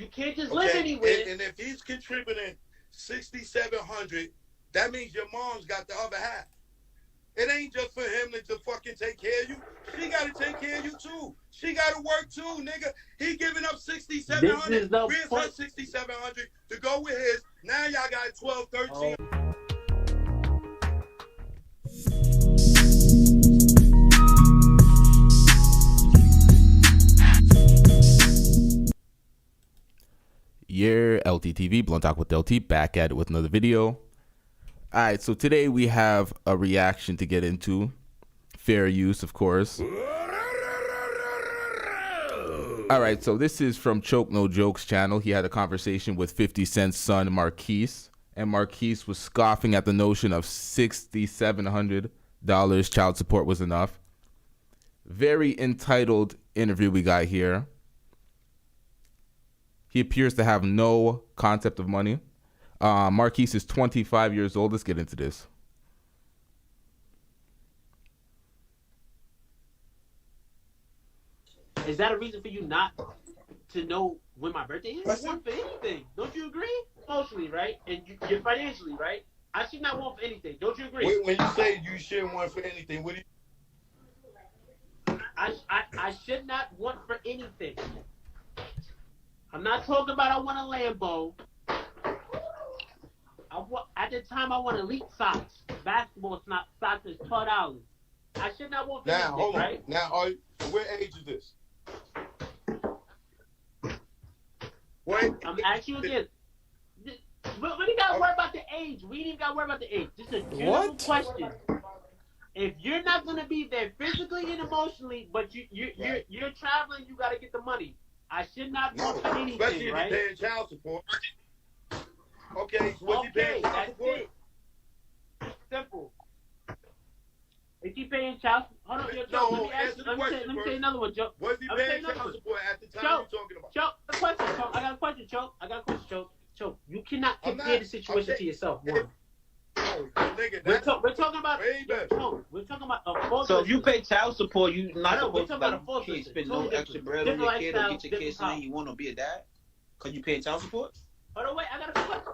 You can't just live anywhere. And if he's contributing $6,700, that means your mom's got the other half. It ain't just for him to fucking take care of you. She got to take care of you too. She got to work too, nigga. He giving up $6,700. Where's her $6,700 to go with his? Now y'all got 12, 13. Yeah, LTTV, Blunt Talk with LT, back at it with another video. All right, so today we have a reaction to get into. Fair use, of course. All right, so this is from Choke No Jokes channel. He had a conversation with 50 Cent's son, Marquise. And Marquise was scoffing at the notion of $6,700 child support was enough. Very entitled interview we got here. He appears to have no concept of money. Marquise is 25 years old. Let's get into this. Is that a reason for you not to know when my birthday is? I want for anything. Don't you agree? Emotionally, right? And you're financially, right? I should not want for anything. Don't you agree? When you say you shouldn't want for anything, what do you... I should not want for anything. I'm not talking about I want a Lambo. At the time, I want elite socks. Basketball socks is $12. I should not want for anything, hold on. right? Now, what age is this? Wait. I'm asking you again. We didn't got to worry about the age. We didn't got to worry about the age. This is a general question. If you're not going to be there physically and emotionally, but you're traveling, you got to get the money. I should not do anything, especially if right? you're paying child support. Okay, so what's he paying child support? It. Simple. Is he paying child support? Hold on, let me say another one, Joe. What's he paying child support at the time you're talking about? Choke, I got a question, Choke. Choke, you cannot compare the situation to yourself, one. We're talking about so if you pay child support, you not supposed to spend no extra bread on your kid or get your kid saying you want to be a dad because you paying child support. Hold on, wait, I got a question.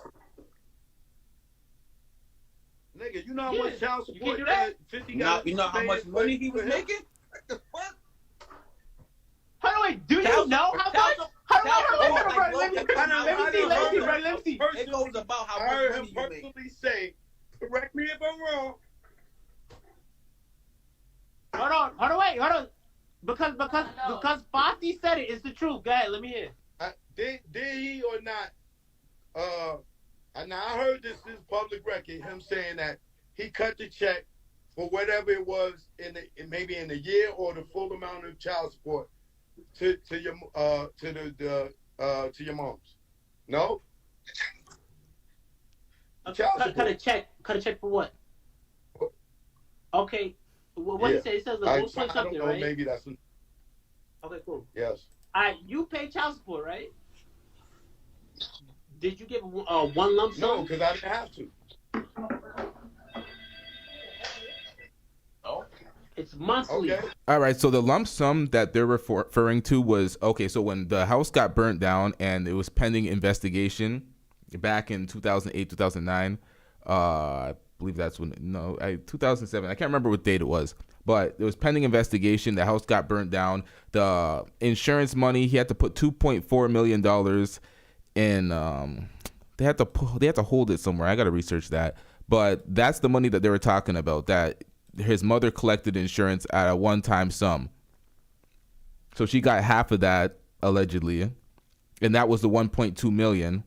Nigga, you know how much child support? You can do that. You know how much money he was making? What the fuck? Hold on, wait, do you know how much? Let me see. It goes about how much money you make. I heard him personally say, correct me if I'm wrong. Hold on. Because Fati said it. It's the truth. Go ahead. Let me hear. Did he or not? Now I heard this is public record. Him saying that he cut the check for whatever it was maybe in a year or the full amount of child support to your moms. No. Cut a check for what? Okay. What he said? It says like something, I don't know, right? Maybe that's. Okay, cool. Yes. All right, you pay child support, right? Did you give one lump sum? No, because I didn't have to. Oh. It's monthly. Okay. All right, so the lump sum that they're referring to was, okay, so when the house got burnt down and it was pending investigation back in 2008, 2009, I believe that's when, 2007, I can't remember what date it was, but it was pending investigation. The house got burnt down. The insurance money, he had to put $2.4 million in, they had to hold it somewhere. I got to research that. But that's the money that they were talking about, that his mother collected insurance at a one-time sum. So she got half of that, allegedly. And that was the $1.2 million.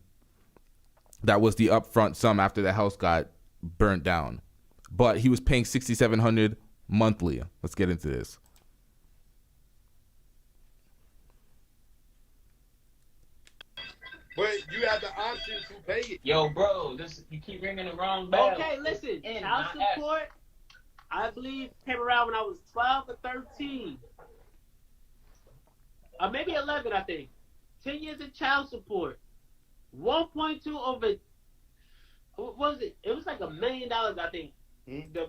That was the upfront sum after the house got burnt down. But he was paying $6,700 monthly. Let's get into this. But you have the option to pay it. Yo, bro, you keep ringing the wrong bell. Okay, listen. Child support, I believe, came around when I was 12 or 13. Or maybe 11, I think. 10 years of child support. 1.2 over, what was it? It was like $1 million, I think.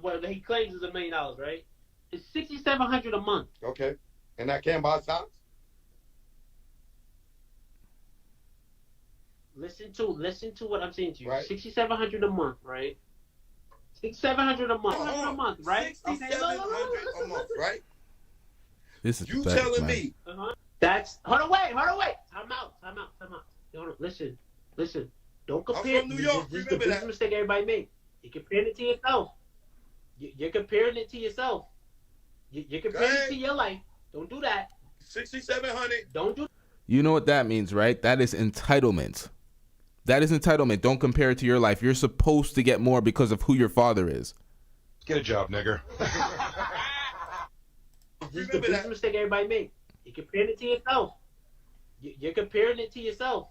What he claims is $1 million, right? It's $6,700 a month. Okay. And that can't buy socks? listen to what I'm saying to you. Right. $6,700 a month, right? $6,700 a month, right? $6,700 a month, right? This is you pathetic, telling man. me? That's hold on, wait. Time out. Hold on, listen. Don't compare. I'm from New York. This is the biggest mistake everybody make. You're comparing it to yourself. You're comparing it to yourself. You're comparing it to your life. Don't do that. 6,700. Don't do. You know what that means, right? That is entitlement. That is entitlement. Don't compare it to your life. You're supposed to get more because of who your father is. Get a job, nigger. This is the biggest mistake everybody make. You're comparing it to yourself. You're comparing it to yourself.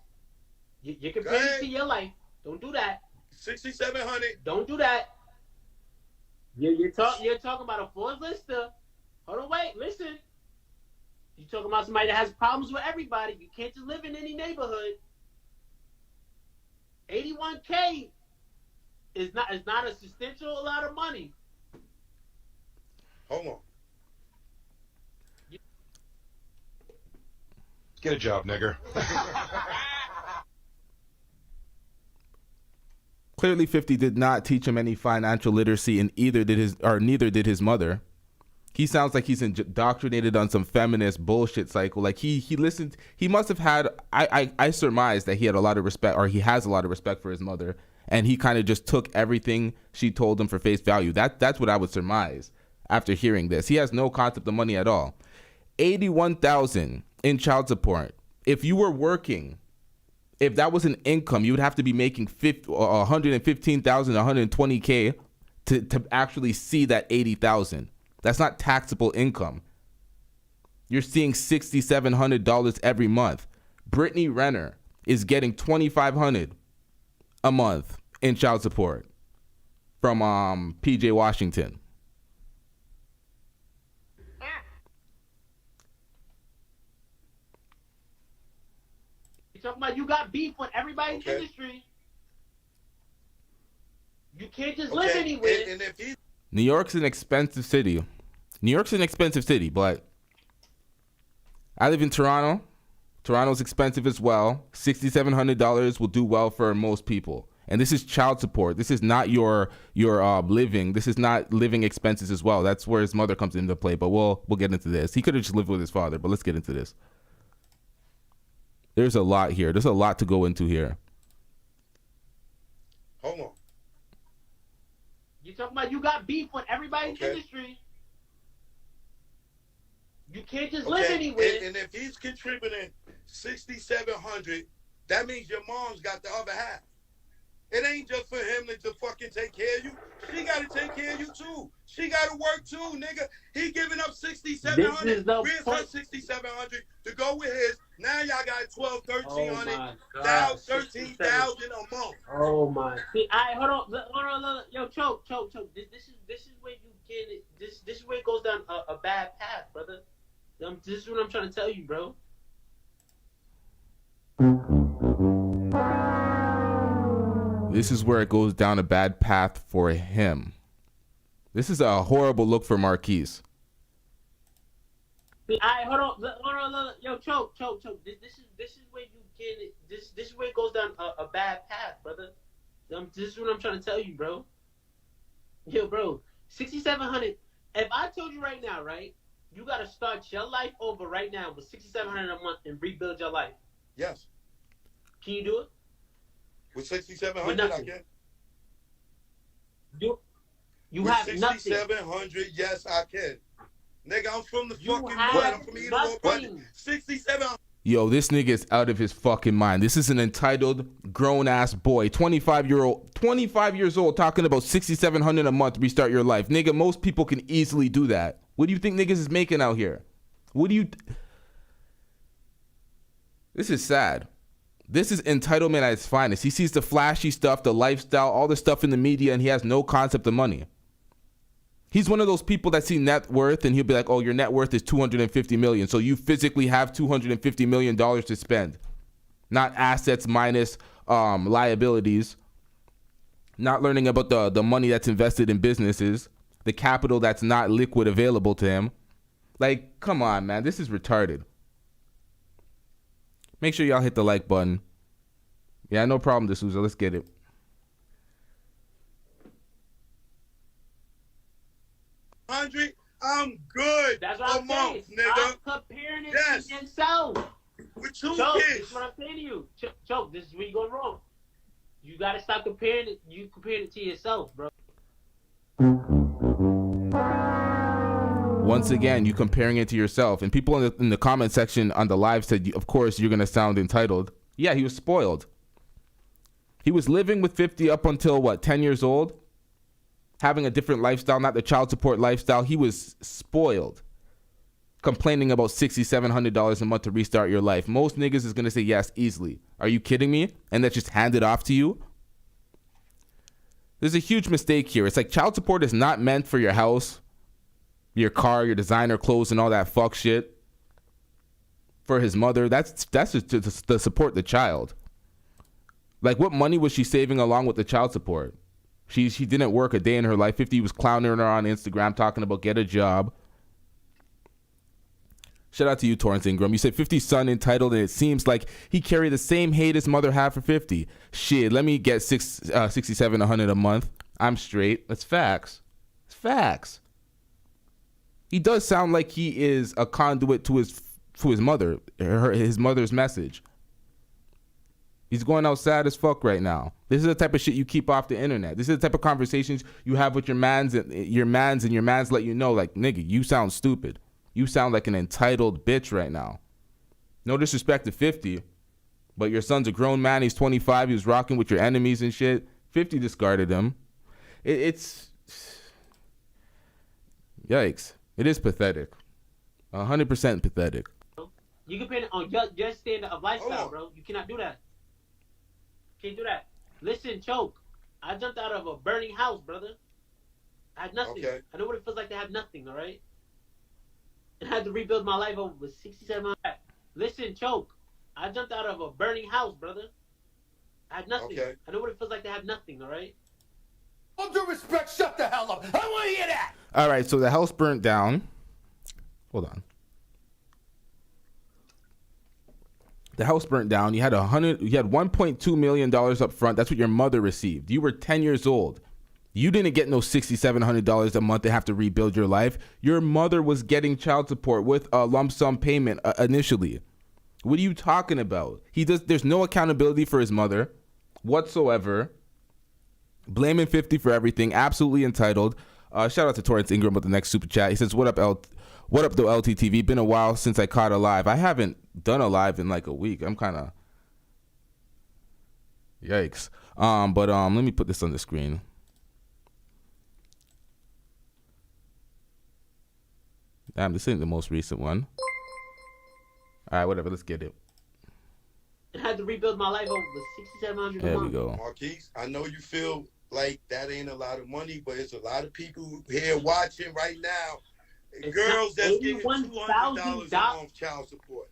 You're comparing it to your life. Don't do that. 6,700. Don't do that. You're talking about a Forbes lister. Hold on, wait, listen. You're talking about somebody that has problems with everybody. You can't just live in any neighborhood. $81K is not a substantial amount of money. Hold on. Get a job, nigger. Clearly 50 did not teach him any financial literacy, and neither did his mother. He sounds like he's indoctrinated on some feminist bullshit cycle. Like he listened, he must have had, I surmise that he had a lot of respect, or he has a lot of respect for his mother, and he kind of just took everything she told him for face value. That's what I would surmise after hearing this. He has no concept of money at all. $81,000 in child support. If you were working, if that was an income, you would have to be making $115,000, $120K to actually see that $80,000. That's not taxable income. You're seeing $6,700 every month. Brittany Renner is getting $2,500 a month in child support from PJ Washington. You're talking about you got beef with everybody in the industry. You can't just live anywhere. And if he... New York's an expensive city. But I live in Toronto. Toronto's expensive as well. $6,700 will do well for most people. And this is child support. This is not your living. This is not living expenses as well. That's where his mother comes into play. But we'll get into this. He could have just lived with his father, but let's get into this. There's a lot here. There's a lot to go into here. Hold on. You're talking about you got beef with everybody in the industry. You can't just live anywhere. And if he's contributing $6,700, that means your mom's got the other half. It ain't just for him to fucking take care of you. She got to take care of you too. She got to work too, nigga. He giving up $6,700. Where's her $6,700 to go with his? Now y'all got $1,200, $1,300, now $13,000 a month. Oh my! See, hold on. Yo, choke. This is where you get it. This is where it goes down a bad path, brother. This is what I'm trying to tell you, bro. This is where it goes down a bad path for him. This is a horrible look for Marquise. Hold on. Yo, choke. This is where you get it. This is where it goes down a bad path, brother. This is what I'm trying to tell you, bro. Yo, bro, $6,700. If I told you right now, right, you got to start your life over right now with $6,700 a month and rebuild your life. Yes. Can you do it? With $6,700, I can. You have nothing. $6,700, yes, I can. Nigga, I'm from the fucking wood. I'm from Edenville, budget. $6,700. Yo, this nigga is out of his fucking mind. This is an entitled grown-ass boy, 25 years old, talking about $6,700 a month to restart your life. Nigga, most people can easily do that. What do you think niggas is making out here? This is sad. This is entitlement at its finest. He sees the flashy stuff, the lifestyle, all the stuff in the media, and he has no concept of money. He's one of those people that see net worth, and he'll be like, oh, your net worth is $250 million. So you physically have $250 million to spend. Not assets minus liabilities. Not learning about the money that's invested in businesses. The capital that's not liquid available to him. Like, come on, man. This is retarded. Make sure y'all hit the like button. Yeah, no problem, D'Souza. Let's get it. $100, I'm good. That's what I'm saying. Nigga. Stop comparing it to yourself. With 2 Choke, kids. this is what I'm saying to you. Choke, this is where you go wrong. You gotta stop comparing it. You comparing it to yourself, bro. Once again, you comparing it to yourself. And people in the comment section on the live said, of course, you're gonna sound entitled. Yeah, he was spoiled. He was living with 50 up until, what, 10 years old? Having a different lifestyle, not the child support lifestyle. He was spoiled. Complaining about $6,700 a month to restart your life. Most niggas is going to say yes easily. Are you kidding me? And that's just handed off to you? There's a huge mistake here. It's like child support is not meant for your house, your car, your designer clothes, and all that fuck shit. For his mother, that's just to support the child. Like, what money was she saving along with the child support? She didn't work a day in her life. 50 was clowning her on Instagram, talking about get a job. Shout out to you, Torrance Ingram. You said 50's son entitled, and it seems like he carried the same hate his mother had for 50. Shit, let me get $6,700 a month. I'm straight. That's facts. It's facts. He does sound like he is a conduit to his mother, his mother's message. He's going out sad as fuck right now. This is the type of shit you keep off the internet. This is the type of conversations you have with your mans and your mans let you know, like, nigga, you sound stupid. You sound like an entitled bitch right now. No disrespect to 50, but your son's a grown man. He's 25. He was rocking with your enemies and shit. 50 discarded him. It's yikes. It is pathetic. 100% pathetic. You can pin it on your standard of lifestyle, bro. You cannot do that. Can't do that. Listen, Choke. I jumped out of a burning house, brother. I had nothing. Okay. I know what it feels like to have nothing, all right? And I had to rebuild my life over with 67. Listen, Choke. I jumped out of a burning house, brother. I had nothing. Okay. I know what it feels like to have nothing, all right? All due respect, shut the hell up. I don't want to hear that. All right, so the house burnt down. Hold on. The house burnt down. You had $1.2 million up front. That's what your mother received. You were 10 years old. You didn't get no $6,700 a month to have to rebuild your life. Your mother was getting child support with a lump sum payment initially. What are you talking about? There's no accountability for his mother whatsoever. Blaming 50 for everything. Absolutely entitled. Shout out to Torrance Ingram with the next super chat. He says, what up, though, LTTV? Been a while since I caught a live. I haven't done a live in like a week. I'm kind of yikes. But let me put this on the screen. Damn, this ain't the most recent one. All right, whatever. Let's get it. I had to rebuild my life over $6,700 a month. There we go. Marquise, I know you feel like that ain't a lot of money, but it's a lot of people here watching right now. Girls that's getting $200 a month child support.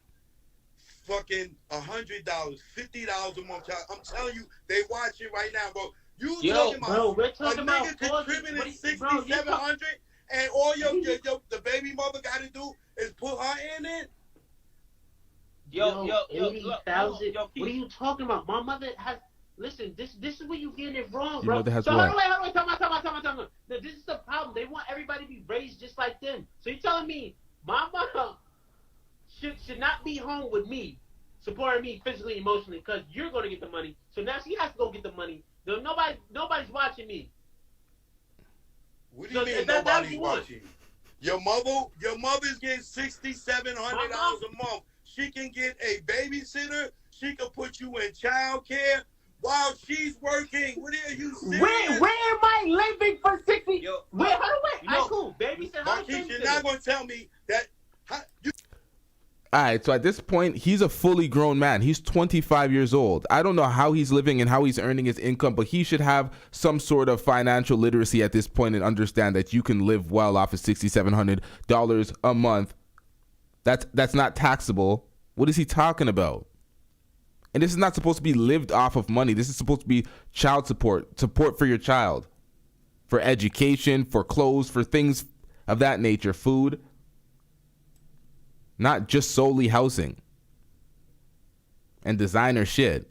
Fucking $100, $50 a month child. I'm telling you, they watching right now, bro. Talking about we're talking a about nigga contributing $6,700, and all the baby mother got to do is put her in it. Yo, 80,000. What are you talking about? My mother has. Listen, this is where you getting it wrong, bro. How do I talk about? This is the problem. They want everybody to be raised just like them. So you're telling me my mother should not be home with me, supporting me physically, emotionally, because you're going to get the money. So now she has to go get the money. Nobody's watching me. What do you mean nobody's watching? Your mother's getting $6,700 a month. She can get a babysitter. She can put you in child care while she's working. What are you serious? Where am I living for 60? Wait. Cool. Babysitter. Marquise, you're not going to tell me that. All right, so at this point, he's a fully grown man. He's 25 years old. I don't know how he's living and how he's earning his income, but he should have some sort of financial literacy at this point and understand that you can live well off of $6,700 a month. That's not taxable. What is he talking about? And this is not supposed to be lived off of money. This is supposed to be child support for your child, for education, for clothes, for things of that nature, food. Not just solely housing and designer shit.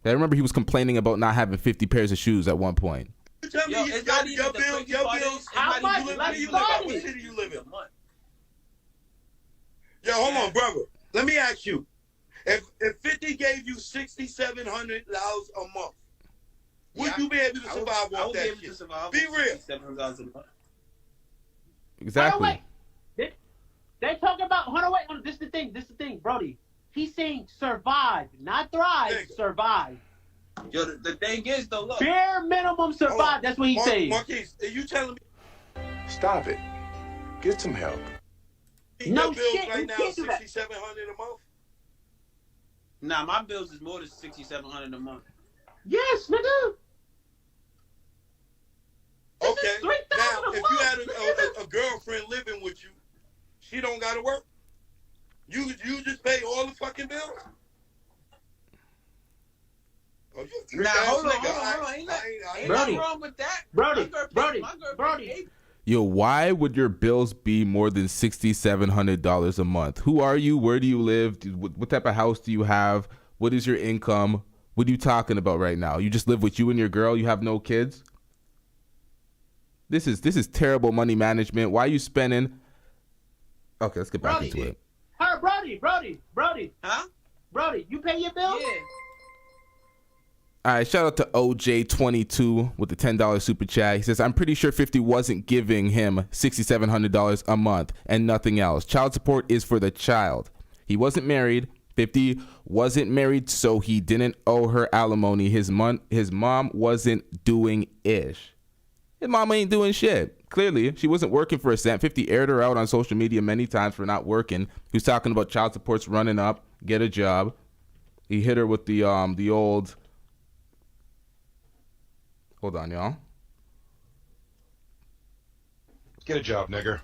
I remember he was complaining about not having 50 pairs of shoes at one point. You tell me your bills. How much? What city you live in? Yo, hold on, brother. Let me ask you. If 50 gave you $6,700 a month, would you be able to survive off that shit? Be real. $700 a month. Exactly. They talking about. Hold on, wait. This is the thing, Brody. He's saying survive, not thrive. Survive. Yo, the thing is though, look. Bare minimum survive. That's what he's saying. Marquise, are you telling me? Stop it. Get some help. No your bills shit. right You now can't do that. $6,700 a month. Nah, my bills is more than $6,700 a month. Yes, nigga. Okay. Now, if you had a girlfriend living with you, she don't gotta work. You just pay all the fucking bills. Oh, nah, hold on. Ain't nothing wrong with that. Brody. Yo, why would your bills be more than $6,700 a month? Who are you? Where do you live? What type of house do you have? What is your income? What are you talking about right now? You just live with you and your girl? You have no kids? This is terrible money management. Why are you spending? Okay, let's get back into it. Brody. Huh? Brody, you pay your bills? Yeah. All right, shout out to OJ22 with the $10 super chat. He says, I'm pretty sure 50 wasn't giving him $6,700 a month and nothing else. Child support is for the child. He wasn't married. 50 wasn't married, so he didn't owe her alimony. His mom wasn't doing ish. His mom ain't doing shit. Clearly, she wasn't working for a cent. 50 aired her out on social media many times for not working. He was talking about child support's running up, get a job. He hit her with the old... Hold on, y'all. Get a job, nigger.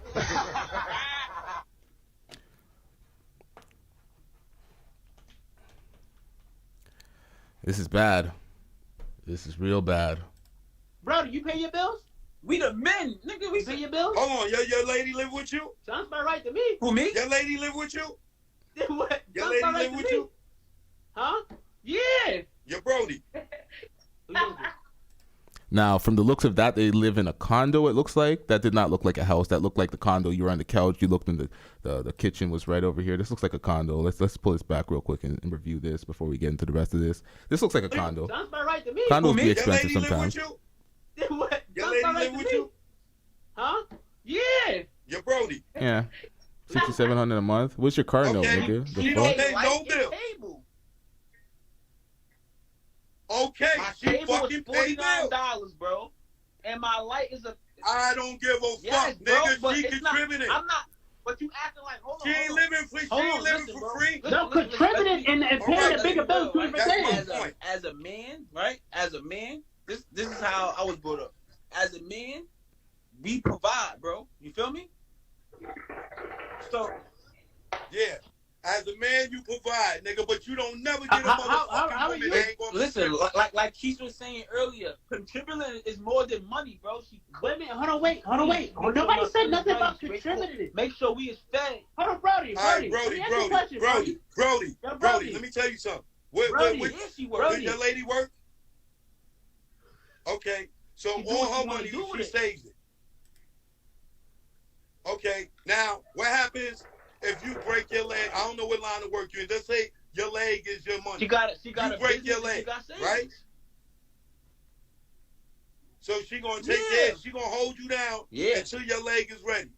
This is bad. This is real bad. Brody, you pay your bills? We the men, nigga. We pay your bills? Hold on, your lady live with you? Sounds about right to me. Who, me? Your lady live with you? What? Your lady live with you? Huh? Yeah. Your Brody. Now, from the looks of that, they live in a condo, it looks like. That did not look like a house. That looked like the condo. You were on the couch. You looked in the kitchen was right over here. This looks like a condo. Let's pull this back real quick and review this before we get into the rest of this. This looks like a condo. Sounds about right to me. Condos be expensive sometimes. Your lady What? Your lady live with you? Huh? Yeah. Your Brody. Yeah. $6,700 a month. What's your car note, nigga? She don't pay no bill. Okay, my she fucking paid $49, bro. And my light is I don't give a fuck, nigga. She contributing. I'm not. But you acting like, hold on. She ain't living for free. No, contributing and paying a bigger bill. As a man, right? As a man, this is how I was brought up. As a man, we provide, bro. You feel me? So, yeah. As a man, you provide, nigga, but you don't never get a motherfucking woman that ain't gonna listen, like Keith was saying earlier, contributing is more than money, bro. Wait a minute, hold on, wait. Nobody said nothing about contributing. Make sure we is fed. Hold on, Brody. Brody, let me tell you something. Where your lady work? Okay, so all her money, she saves it. Okay, now, what happens if you break your leg? I don't know what line of work you're in. Just say your leg is your money. She got you break your leg, right? So she gonna take care. She gonna hold you down until your leg is ready.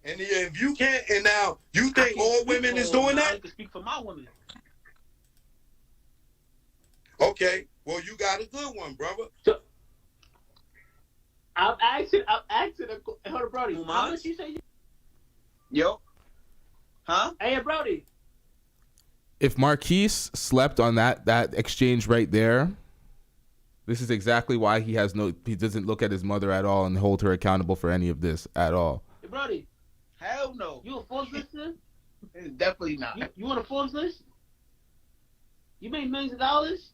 And if you can't, and now you think all women is doing that? I can speak for my women. Okay, well you got a good one, brother. So, I'm asking. Hold on, Brody. How much you say? Yo. Huh? Hey, Brody. If Marquise slept on that exchange right there, this is exactly why he doesn't look at his mother at all and hold her accountable for any of this at all. Hey, Brody. Hell no. You a Forbes listener? Definitely not. You want a Forbes list? You made millions of dollars?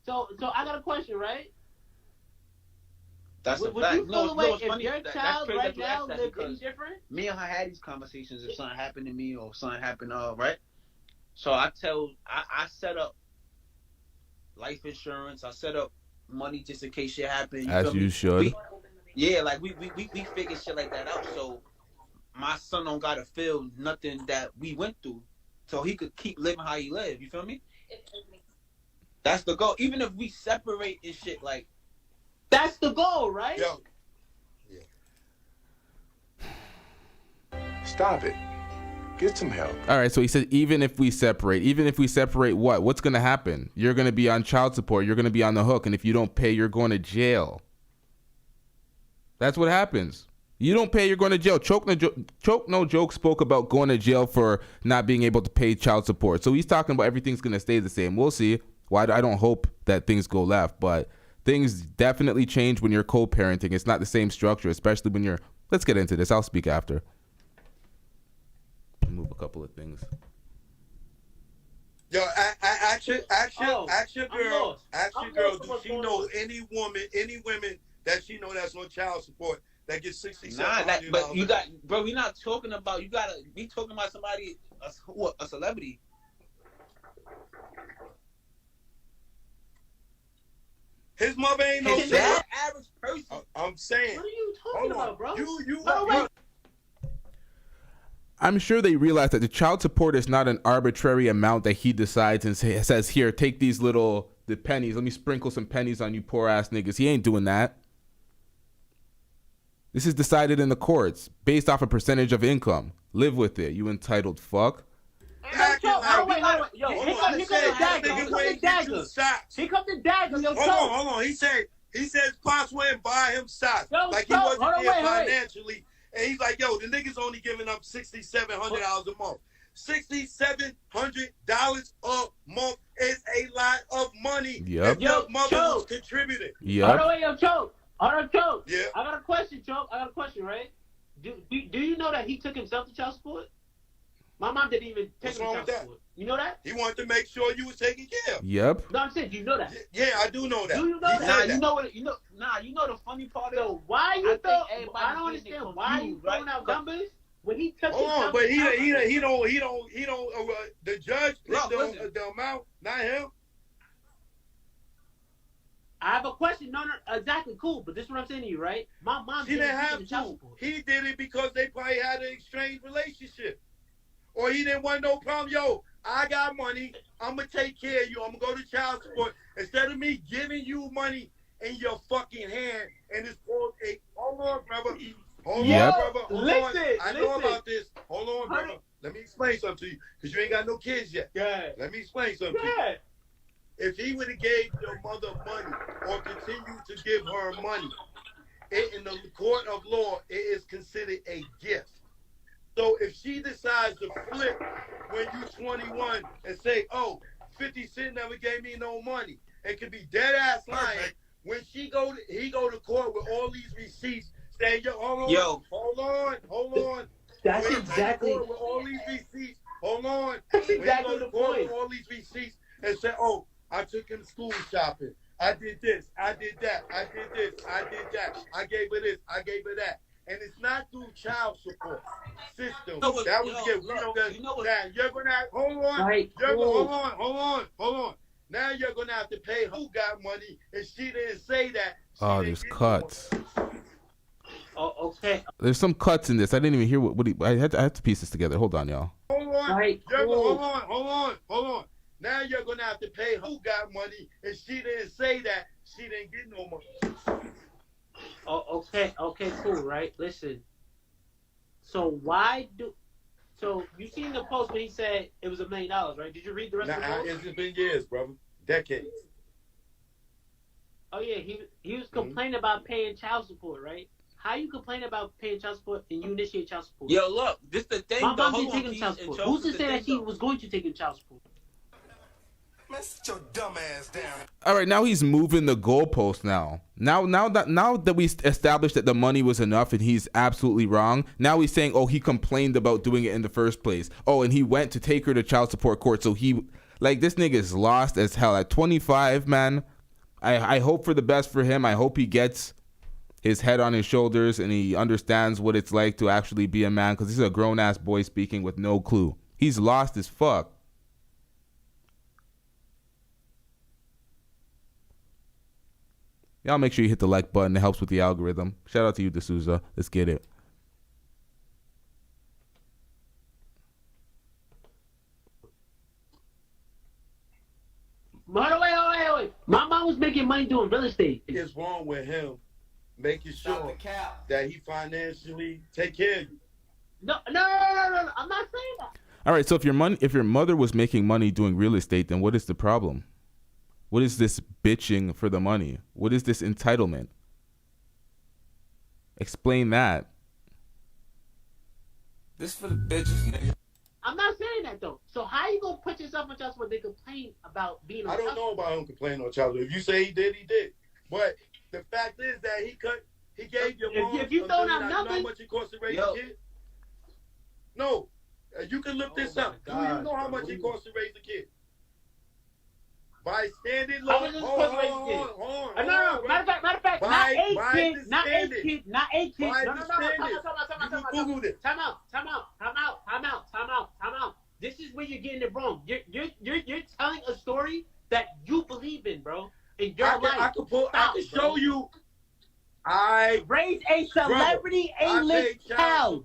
So I got a question, right? That's a would fact. you feel away if funny. your child right now lived any different? Me and her had these conversations if something happened to me or something happened, right? So I set up life insurance. I set up money just in case shit happen. As you should. Yeah, like we figure shit like that out. So my son don't gotta feel nothing that we went through, so he could keep living how he live. You feel me? That's the goal. Even if we separate and shit, like that's the goal, right? Yo. Stop it. Get some help. All right, so he said even if we separate what? What's going to happen? You're going to be on child support. You're going to be on the hook. And if you don't pay, you're going to jail. That's what happens. You don't pay, you're going to jail. Choke No Joke spoke about going to jail for not being able to pay child support. So he's talking about everything's going to stay the same. We'll see. Well, I don't hope that things go left, but things definitely change when you're co-parenting. It's not the same structure, especially when you're... Let's get into this. I'll speak after. Move a couple of things. Yo, ask your girl. Do she know any women that she know that's on child support that gets $67? But you got, bro. We're not talking about. You gotta be talking about somebody, a celebrity. His mother ain't no average person. I'm saying. What are you talking about, bro? You. I'm sure they realize that the child support is not an arbitrary amount that he decides and says, here, take the pennies. Let me sprinkle some pennies on you poor ass niggas. He ain't doing that. This is decided in the courts based off a percentage of income. Live with it, you entitled fuck. Wait. Yo, here comes the dagger. Here comes the dagger. Yo, hold on. He says Pops went and buy him socks. Like he wasn't there financially. And he's like, yo, the nigga's only giving up $6,700 a month. $6,700 a month is a lot of money. Yep. If your mother was contributing. Yep. Hold on, wait, yo, Choke. Yeah. I got a question, Choke. right? Do you know that he took himself to child support? My mom didn't even take him to child support. You know that? He wanted to make sure you was taken care of. Yep. No, I'm saying, do you know that? Yeah, I do know that. Do you know that? You know the funny part So is, why you thought I don't understand why you throwing out numbers when he took Hold on, but he don't. The judge picked the amount, not him. I have a question. No, exactly, cool. But this is what I'm saying to you, right? My mom didn't have to. He did it because they probably had an estranged relationship. Or he didn't want no problem. Yo, I got money. I'm going to take care of you. I'm going to go to child support. Instead of me giving you money in your fucking hand. And it's called a... Hold on, brother. Hold on, brother. Hold on. I know about this. Hold on, brother. Let me explain something to you. Because you ain't got no kids yet. Yeah. Let me explain something to you. If he would have gave your mother money or continued to give her money, in the court of law, it is considered a gift. So if she decides to flip when you're 21 and say, oh, 50 Cent never gave me no money, it could be dead ass lying. When he go to court with all these receipts saying, hold on. That's exactly with all these receipts. Hold on. That's exactly the point. With all these receipts and say, oh, I took him school shopping. I did this. I did that. I did this. I did that. I gave her this. I gave her that. And it's not through child support system. That was good. You're gonna have, hold on. Now you're gonna have to pay who got money, and she didn't say that. There's cuts. Oh, okay. There's some cuts in this. I didn't even hear what he. I had to piece this together. Hold on, y'all. Hold on. Now you're gonna have to pay who got money, and she didn't say that. She didn't get no money. Oh, okay, cool, right? Listen. So you seen the post when he said it was $1 million, right? Did you read the rest of the post? It's been years, brother. Decades. Oh yeah, he was complaining about paying child support, right? How you complain about paying child support and you initiate child support? Yo, look, this the thing. My mom didn't take him child support. Who's to say that she was going to take him child support? Man, sit your dumb ass down. All right, now he's moving the goalpost. Now that we established that the money was enough and he's absolutely wrong. Now he's saying, oh, he complained about doing it in the first place. Oh, and he went to take her to child support court. So this nigga is lost as hell at 25, man. I hope for the best for him. I hope he gets his head on his shoulders and he understands what it's like to actually be a man, because he's a grown ass boy speaking with no clue. He's lost as fuck. Y'all make sure you hit the like button. It helps with the algorithm. Shout out to you, D'Souza. Let's get it. Wait. My mom was making money doing real estate. It's wrong with him making sure that he financially take care of you. No. I'm not saying that. All right, so if your mother was making money doing real estate, then what is the problem? What is this bitching for the money? What is this entitlement? Explain that. This for the bitches, nigga. I'm not saying that though. So how you gonna put yourself in trust where they complain about being on I don't know about him complaining on child support. If you say he did, he did. But the fact is that he gave your mom if you don't have nothing, how much it costs to raise a kid? No. You can look this up. Do you know how much it costs to raise a kid? By standard law. Hold on. No. Matter of fact, not eight kids. No. Google this. Time out. This is where you're getting it wrong. You're telling a story that you believe in, bro. In your life. I can show you. I raised a celebrity A-list child.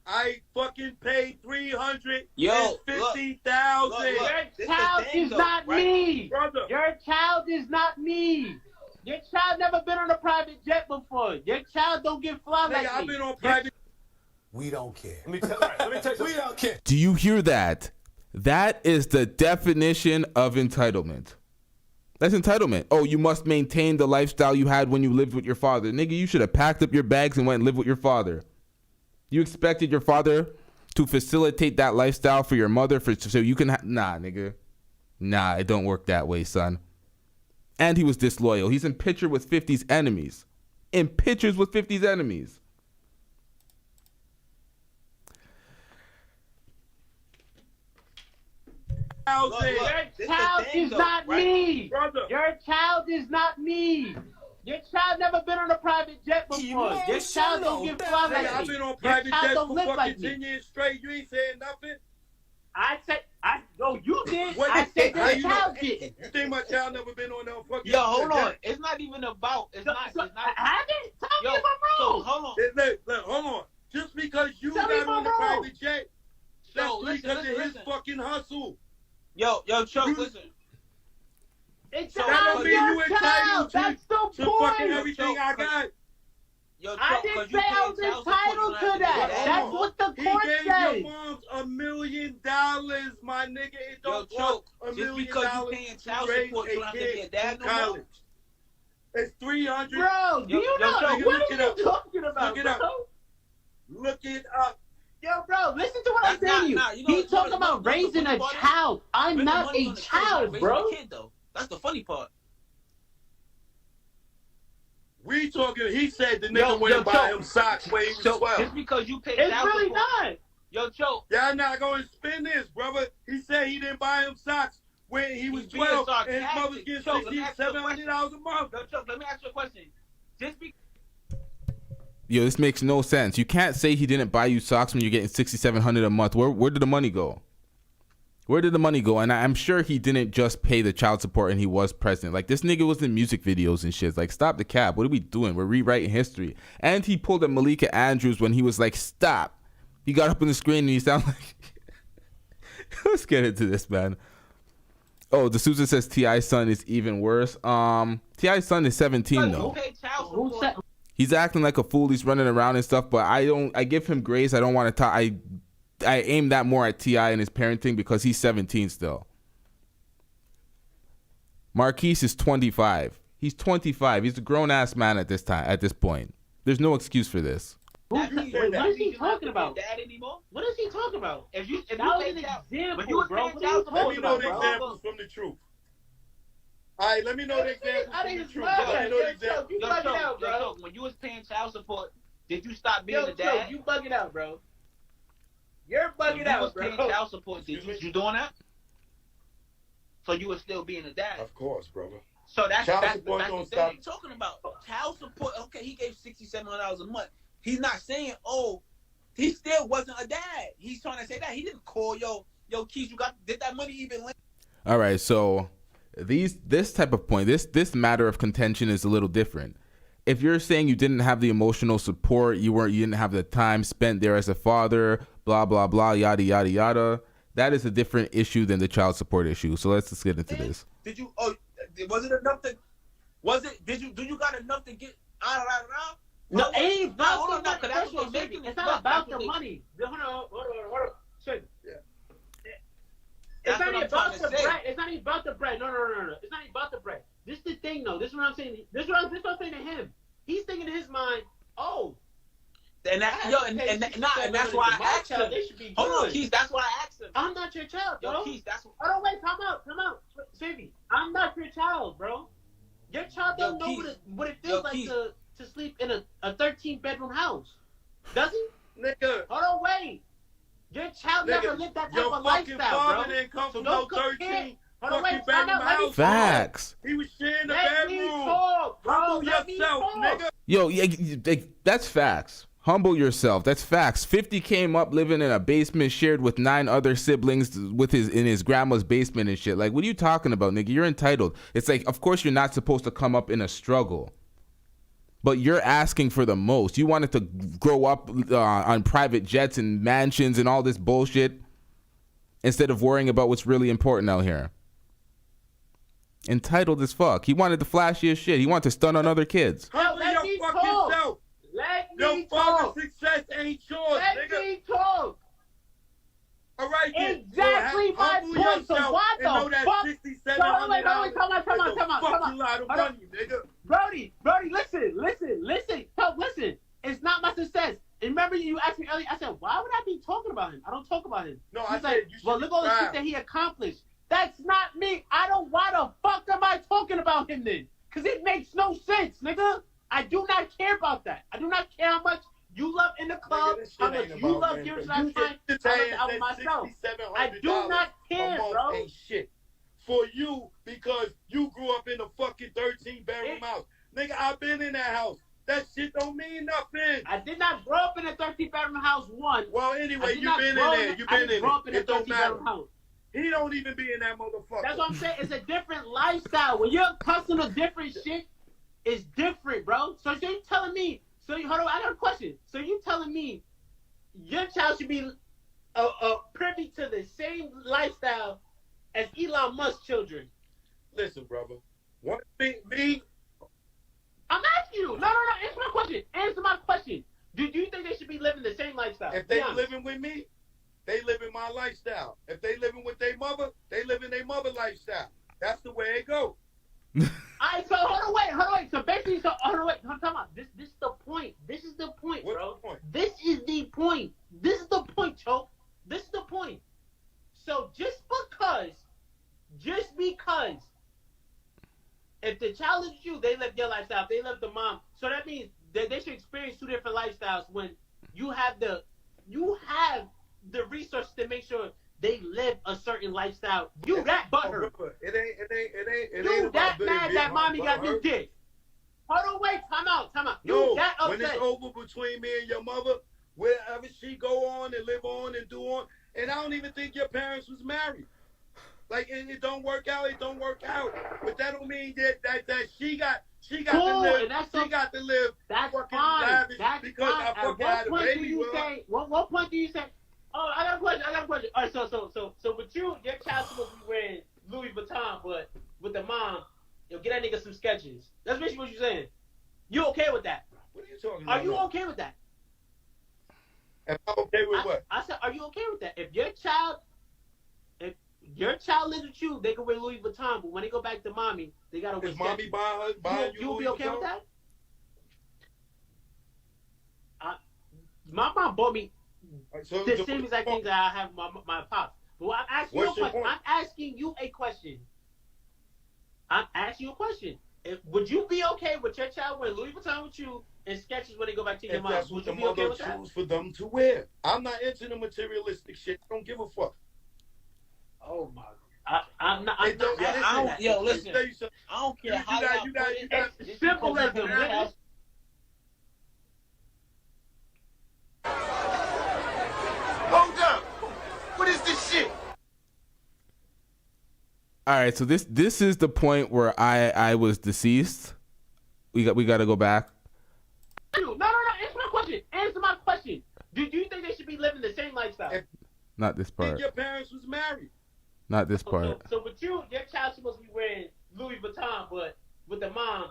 I fucking paid $350,000. Your child is not me. Brother. Your child is not me. Your child never been on a private jet before. Your child don't get fly like me. I've been on private. We don't care. Let me tell you, we don't care. Do you hear that? That is the definition of entitlement. That's entitlement. Oh, you must maintain the lifestyle you had when you lived with your father. Nigga, you should have packed up your bags and went and lived with your father. You expected your father to facilitate that lifestyle for your mother so you can nah, nigga. Nah, it don't work that way, son. And he was disloyal. He's in picture with 50's enemies. In pictures with 50's enemies. Your child is not me. Your child is not me. Your child never been on a private jet before. Your child don't get fly like me. I've been on private jets for fucking 10 years straight. You ain't saying nothing. You did. What I said how your you child know? did. You think my child never been on no fucking? Yo, hold on. It's not even about. It's not. Have it? Tell me if I'm So wrong. hold on. Look, hold on. Just because you got on the private jet, that's because of his fucking hustle. Yo, Chuck, listen. It's that don't mean you entitled That's the to point. fucking everything I got. Yo, I didn't say I was entitled to that. That's what the court says. He gave your moms $1 million, my nigga. It don't cost $1 million because you paying child support, you don't have to be a dad no more. It's $300. Bro, do you know what are you talking about, Look it up. Look it up. Yo, bro, listen to what I'm saying to you. He's talking about raising a child. I'm not a child, bro. That's the funny part. We talking. He said the nigga went and buy him socks when he was 12. Just because you pay it's child really support. not. Yo, Choke. Y'all not going to spend this, brother. He said he didn't buy him socks when he was 12, and his mother's getting $700 a month. Yo, Choke, let me ask you a question. Just because. Yo, this makes no sense. You can't say he didn't buy you socks when you're getting $6,700 a month. Where did the money go? Where did the money go? And I'm sure he didn't just pay the child support and he was present. Like, this nigga was in music videos and shit. Like, stop the cap. What are we doing? We're rewriting history. And he pulled a Malika Andrews when he was like, stop. He got up on the screen and he sounded like... Let's get into this, man. Oh, D'Souza says T.I.'s son is even worse. T.I.'s son is 17, though. He's acting like a fool. He's running around and stuff, but I give him grace. I don't want to talk. I aim that more at T.I. and his parenting because he's 17 still. Marquise is 25. He's 25. He's a grown-ass man at this point. There's no excuse for this. What is he talking about? What is he talking about? If that was an example, bro. Let me know the examples from the truth. All right, let me know the examples from the truth. Let me know the examples. Yo, when you was paying child support, did you stop being a dad? You bugging out, bro. You're bugging out, bro. You was paying child support. Did you doing that? So you were still being a dad? Of course, brother. So that's child the support thing. don't stop. You're talking about child support. Okay, he gave $6,700 a month. He's not saying, oh, he still wasn't a dad. He's trying to say that he didn't call yo, Keith, did that money even link? All right, so this type of point, this matter of contention is a little different. If you're saying you didn't have the emotional support, you didn't have the time spent there as a father, blah blah blah, yada yada yada, that is a different issue than the child support issue. So let's just get into this. Did you? Oh, was it enough to? Was it? Did you? Do you got enough to get out? No, it ain't about hold the on, no, money. 'cause that's what they're making. It's not about the money. Hold on. Check. Yeah. It's That's not what even I'm trying about to the say. bread. It's not even about the bread. No. It's not even about the bread. This is the thing, though. This is what I'm saying. This is what I'm saying to him. He's thinking in his mind, oh. And that's why I asked him. They should be Hold on, good. Keith. That's why I asked him. I'm not your child, bro. Yo, Keith, that's. Hold on, wait. Come out. Savvy. I'm not your child, bro. Your child don't know Keith. what it feels like to sleep in a 13-bedroom house. Does he? Nigga. Hold on, wait. Your child never lived that type of lifestyle, bro. Your fucking father didn't come from no 13 fucking bedroom house. Facts. He was sharing the Let me bedroom. talk, bro. Humble Let me yourself, talk. nigga. Yo, yeah, that's facts. Humble yourself. That's facts. 50 came up living in a basement shared with 9 other siblings in his grandma's basement and shit. Like, what are you talking about, nigga? You're entitled. It's like, of course you're not supposed to come up in a struggle. But you're asking for the most. You wanted to grow up on private jets and mansions and all this bullshit instead of worrying about what's really important out here. Entitled as fuck. He wanted the flashiest shit. He wanted to stun on other kids. Humble let me your fucking talk. self. Let Your me father's talk. success ain't yours, Let nigga. me talk. All right, then. Exactly So my humble point. So yourself why and know the that fuck? $6,700 Come on. is a fucking lot of Hold on. money, nigga. Brody, listen. It's not my success. And remember you asked me earlier, I said, why would I be talking about him? I don't talk about him. No, He's I like, said you should well, look all the be shit proud. that he accomplished. That's not me. Why the fuck am I talking about him then? Because it makes no sense, nigga. I do not care about that. I do not care how much you love in the club, Nigga, this shit how much ain't you about love that, giving bro. to You that time. just I love saying the album that myself. $6,700 I do not a care, month bro. ain't shit for you because you grew up in a fucking 13-bedroom house. Nigga, I've been in that house. That shit don't mean nothing. I did not grow up in a 13-bedroom house, one. Well, anyway, I you did not been in grow there. in- You I been didn't in grow up it. in a It don't matter. 13-bedroom house. He don't even be in that motherfucker. That's what I'm saying. It's a different lifestyle. When you're accustomed to different shit, it's different, bro. So you're telling me, hold on, I got a question. So you telling me your child should be privy to the same lifestyle as Elon Musk's children? Listen, brother. One thing, me, I'm asking you. No. Answer my question. Do you think they should be living the same lifestyle? if they living with me, they live in my lifestyle. If they living with their mother, they live in their mother lifestyle. That's the way it go. Alright, so hold on, wait. So basically, I'm talking about this is the point. This is the point, What's bro. the point? This is the point. This is the point, Choke. This is the point. So just because if the child lives with you, they live your lifestyle. If they live the mom, so that means that they should experience 2 different lifestyles when you have the resources to make sure they live a certain lifestyle. You that butthurt. It ain't You about that being mad big, that mommy got this butthurt. dick. Hold on, wait, time out. You No, that upset. when it's over between me and your mother, wherever she go on and live on and do on, and I don't even think your parents was married. Like, and it don't work out, But that don't mean that she got Cool, to live. and that's She got to live That's fucking fine. lavish That's because fine. I At fucking what had a point do baby you with her. say? What point do you say? Oh, I got a question. All right, so with you, your child's supposed to be wearing Louis Vuitton, but with the mom, you'll get that nigga some Skechers. That's basically what you're saying. You okay with that? What are you talking about? Are you okay with that? Am I okay with what? I said, are you okay with that? If your child lives with you, they can wear Louis Vuitton, but when they go back to mommy, they gotta wear Is mommy Skechers. buying you You'll be Louis okay Vuitton? with that? My mom bought me So, the same exact things that I have my pops. But I'm asking you a What's your question. point? I'm asking you a question. Would you be okay with your child wearing Louis Vuitton with you and Skechers when they go back to your If mom? that's what Would the you be okay mother with that? choose for them to wear. I'm not into the materialistic shit. I don't give a fuck. Oh my! I'm not. It don't- asking I don't- that. yo, listen. Let me tell you something. I don't care how you got- It's symbolism, man. Hold up! What is this shit? All right, so this is the point where I was deceased. We got to go back. No. Answer my question. Answer my question. Do you think they should be living the same lifestyle? Not this I part. think your parents was married. Not this part. So with you, your child supposed to be wearing Louis Vuitton, but with the mom,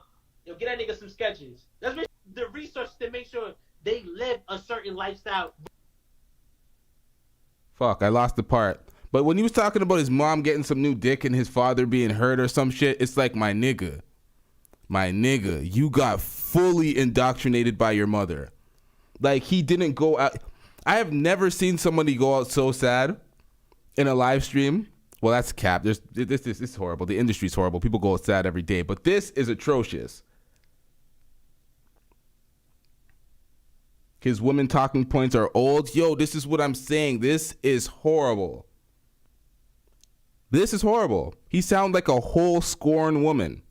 get that nigga some Skechers. That's the research to make sure they live a certain lifestyle. Fuck, I lost the part. But when he was talking about his mom getting some new dick and his father being hurt or some shit, it's like, my nigga, you got fully indoctrinated by your mother. Like, he didn't go out. I have never seen somebody go out so sad in a live stream. Well, that's cap. This is horrible. The industry's horrible. People go out sad every day. But this is atrocious. His women talking points are old. Yo, this is what I'm saying. This is horrible. This is horrible. He sounded like a whole scorned woman.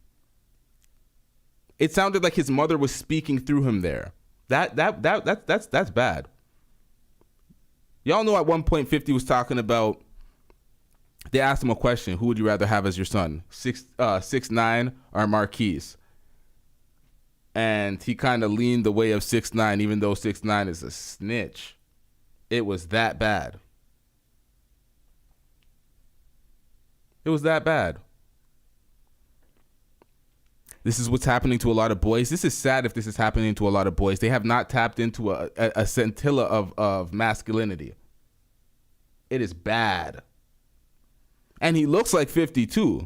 It sounded like his mother was speaking through him there. That's bad. Y'all know at one point 50 was talking about, they asked him a question, who would you rather have as your son? 6ix9ine or Marquise? And he kind of leaned the way of 6ix9ine, even though 6ix9ine is a snitch. It was that bad. It was that bad. This is what's happening to a lot of boys. This is sad if this is happening to a lot of boys. They have not tapped into a scintilla of masculinity. It is bad. And he looks like 52.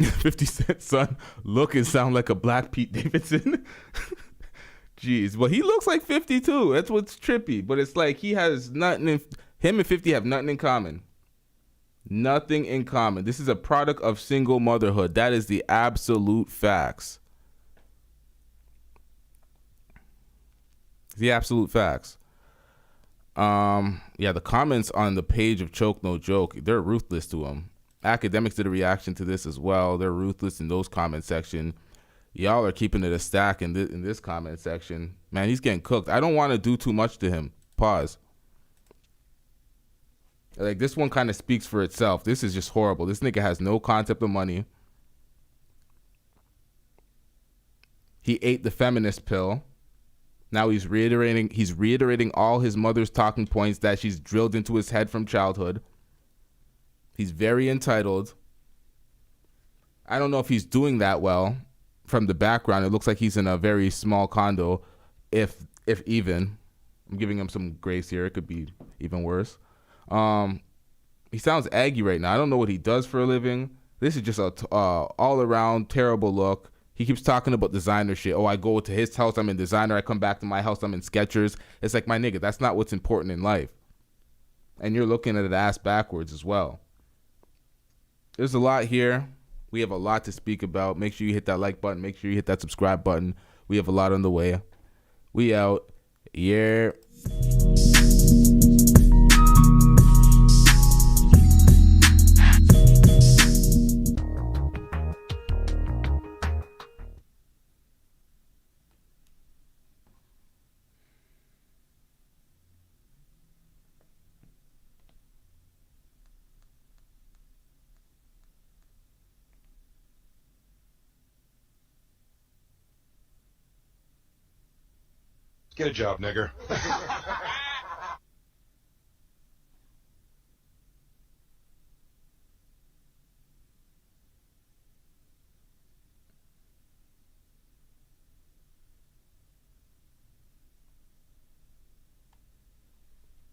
50 Cent son look and sound like a black Pete Davidson. Jeez, well, he looks like 52. That's what's trippy. But it's like he has nothing. Him and 50 have nothing in common. Nothing in common. This is a product of single motherhood. That is the absolute facts. The absolute facts. Yeah, the comments on the page of Choke No Joke, they're ruthless to him. Academics did a reaction to this as well. They're ruthless in those comment section. Y'all are keeping it a stack in this comment section. Man, he's getting cooked. I don't want to do too much to him. Pause. Like, this one kind of speaks for itself. This is just horrible. This nigga has no concept of money. He ate the feminist pill. Now he's reiterating all his mother's talking points that she's drilled into his head from childhood. He's very entitled. I don't know if he's doing that well from the background. It looks like he's in a very small condo, if even. I'm giving him some grace here. It could be even worse. He sounds aggy right now. I don't know what he does for a living. This is just a all around terrible look. He keeps talking about designer shit. Oh, I go to his house, I'm in designer. I come back to my house, I'm in Skechers. It's like, my nigga, that's not what's important in life. And you're looking at it ass backwards as well. There's a lot here. We have a lot to speak about. Make sure you hit that like button. Make sure you hit that subscribe button. We have a lot on the way. We out. Yeah. Get a job, nigger.